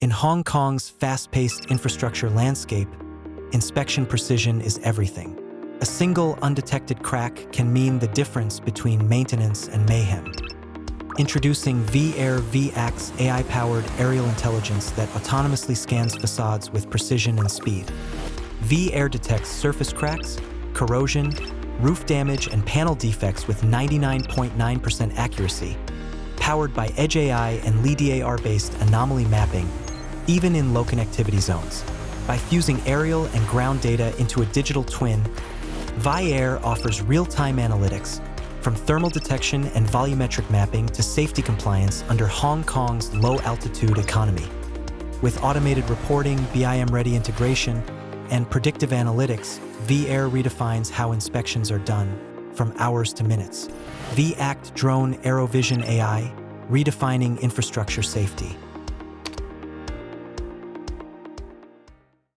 In Hong Kong's fast-paced infrastructure landscape, inspection precision is everything. A single undetected crack can mean the difference between maintenance and mayhem. Introducing viAct's AI-powered aerial intelligence that autonomously scans facades with precision and speed. viAir detects surface cracks, corrosion, roof damage, and panel defects with 99.9% accuracy, powered by Edge AI and LIDAR-based anomaly mapping, even in low connectivity zones. By fusing aerial and ground data into a digital twin, viAir offers real-time analytics, from thermal detection and volumetric mapping to safety compliance under Hong Kong's low-altitude economy. With automated reporting, BIM-ready integration, and predictive analytics, viAir redefines how inspections are done, from hours to minutes. viAct Drone AeroVision AI, redefining infrastructure safety.